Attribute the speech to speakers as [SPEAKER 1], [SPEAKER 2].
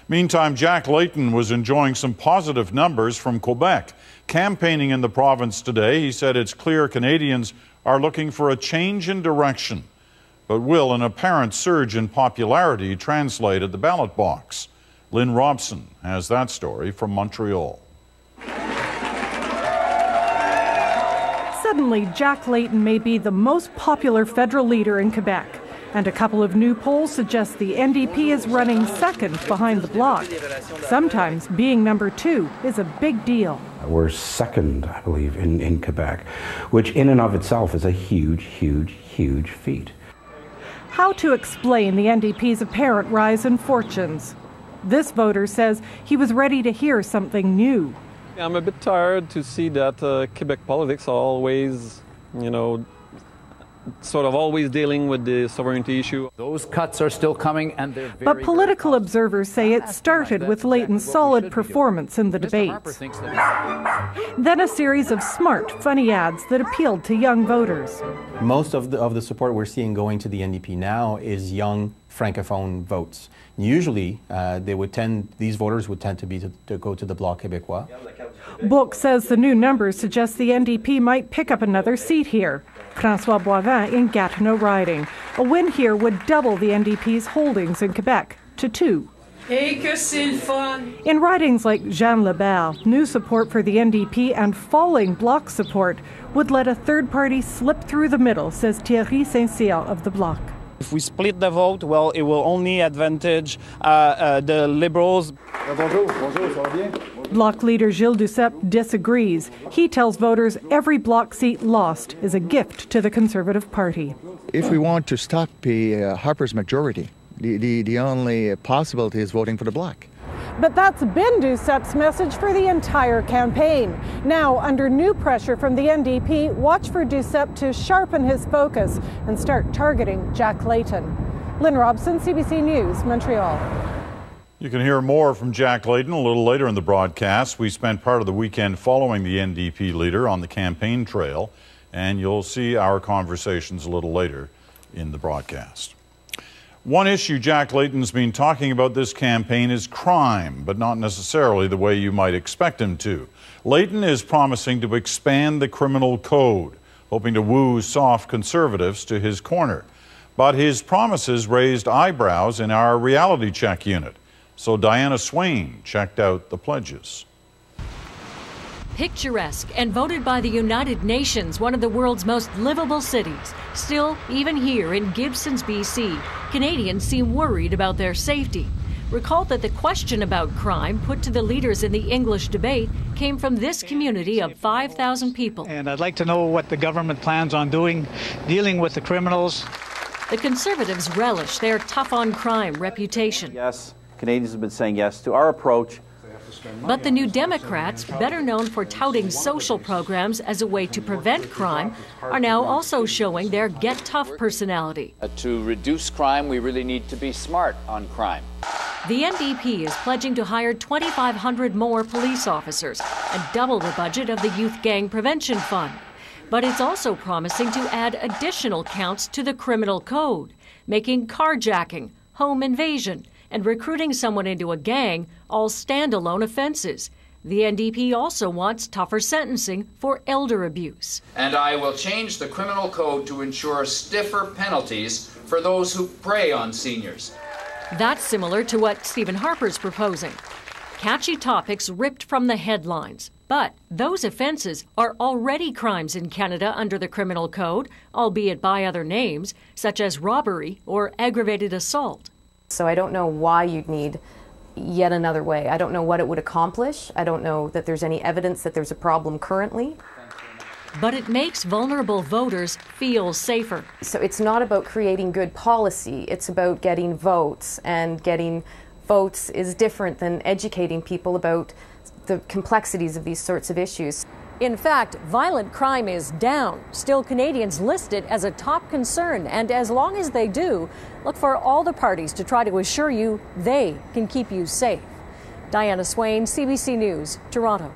[SPEAKER 1] Meantime, Jack Layton was enjoying some positive numbers from Quebec. Campaigning in the province today, he said it's clear Canadians are looking for a change in direction. But will an apparent surge in popularity translate at the ballot box? Lynn Robson has that story from Montreal.
[SPEAKER 2] Suddenly, Jack Layton may be the most popular federal leader in Quebec. And a couple of new polls suggest the NDP is running second behind the Bloc. Sometimes being number 2 is a big deal.
[SPEAKER 3] We're second, I believe, in Quebec, which in and of itself is a huge, huge, huge feat.
[SPEAKER 2] How to explain the NDP's apparent rise in fortunes? This voter says he was ready to hear something new.
[SPEAKER 4] I'm a bit tired to see that Quebec politics are always, sort of always dealing with the sovereignty issue.
[SPEAKER 5] Those cuts are still coming, and they're very,
[SPEAKER 2] but political observers say it started with Layton's solid performance in the debates. Then a series of smart, funny ads that appealed to young voters.
[SPEAKER 6] Most of the support we're seeing going to the NDP now is young francophone votes. Usually, these voters would tend to go to the Bloc Québécois.
[SPEAKER 2] Book says the new numbers suggest the NDP might pick up another seat here. François Boivin in Gatineau riding. A win here would double the NDP's holdings in Quebec to 2. In ridings like Jean Lebert, new support for the NDP and falling Bloc support would let a third party slip through the middle, says Thierry Saint-Cyr of the Bloc.
[SPEAKER 7] If we split the vote, well, it will only advantage the Liberals.
[SPEAKER 2] Bloc leader Gilles Duceppe disagrees. He tells voters every Bloc seat lost is a gift to the Conservative Party.
[SPEAKER 8] If we want to stop Harper's majority, the only possibility is voting for the Bloc.
[SPEAKER 2] But that's been Duceppe's message for the entire campaign. Now, under new pressure from the NDP, watch for Duceppe to sharpen his focus and start targeting Jack Layton. Lynn Robson, CBC News, Montreal.
[SPEAKER 1] You can hear more from Jack Layton a little later in the broadcast. We spent part of the weekend following the NDP leader on the campaign trail, and you'll see our conversations a little later in the broadcast. One issue Jack Layton's been talking about this campaign is crime, but not necessarily the way you might expect him to. Layton is promising to expand the criminal code, hoping to woo soft conservatives to his corner. But his promises raised eyebrows in our reality check unit. So Diana Swain checked out the pledges.
[SPEAKER 9] Picturesque and voted by the United Nations one of the world's most livable cities. Still, even here in Gibsons, BC, Canadians seem worried about their safety. Recall that the question about crime put to the leaders in the English debate came from this community of 5,000 people.
[SPEAKER 10] And I'd like to know what the government plans on dealing with the criminals.
[SPEAKER 9] The Conservatives relish their tough-on-crime reputation.
[SPEAKER 11] Yes, Canadians have been saying yes to our approach.
[SPEAKER 9] But the New Democrats, better known for touting social programs as a way to prevent crime, are now also showing their get tough personality.
[SPEAKER 5] To reduce crime, we really need to be smart on crime.
[SPEAKER 9] The NDP is pledging to hire 2,500 more police officers and double the budget of the Youth Gang Prevention Fund. But it's also promising to add additional counts to the criminal code, making carjacking, home invasion, and recruiting someone into a gang all standalone offenses. The NDP also wants tougher sentencing for elder abuse.
[SPEAKER 12] And I will change the criminal code to ensure stiffer penalties for those who prey on seniors.
[SPEAKER 9] That's similar to what Stephen Harper's proposing. Catchy topics ripped from the headlines. But those offenses are already crimes in Canada under the criminal code, albeit by other names, such as robbery or aggravated assault.
[SPEAKER 13] So I don't know why you'd need yet another way. I don't know what it would accomplish. I don't know that there's any evidence that there's a problem currently.
[SPEAKER 9] But it makes vulnerable voters feel safer.
[SPEAKER 13] So it's not about creating good policy. It's about getting votes. And getting votes is different than educating people about the complexities of these sorts of issues.
[SPEAKER 9] In fact, violent crime is down. Still, Canadians list it as a top concern. And as long as they do, look for all the parties to try to assure you they can keep you safe. Diana Swain, CBC News, Toronto.